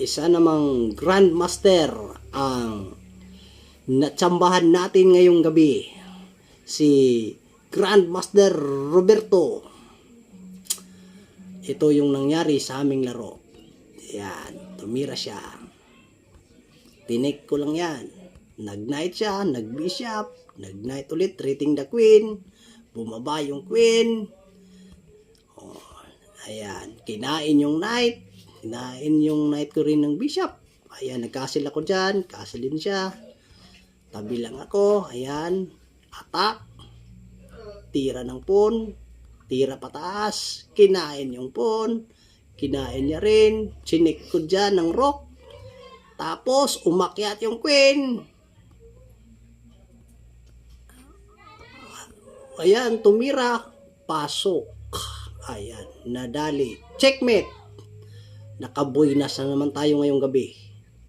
isa namang grandmaster ang natsambahan natin ngayong gabi, si Grandmaster Roberto. Ito yung nangyari sa aming laro. Yan, tumira siya. Tinik ko lang yan. Nag-knight siya, nag-bishop, nag-knight ulit, treating the queen. Bumaba yung queen. Oh, ayan, kinain yung knight. Kinain yung knight ko rin ng bishop. Ayan, nag-castle ako dyan. Castle din siya. Tabi lang ako. Ayan, attack. Tira ng pawn. Tira pataas. Kinain yung pawn. Kinain niya rin. Chinik ko dyan ng rook. Tapos, umakyat yung queen. Ayan, tumira. Pasok. Ayan, nadali. Checkmate. Nakabuinas na naman tayo ngayong gabi.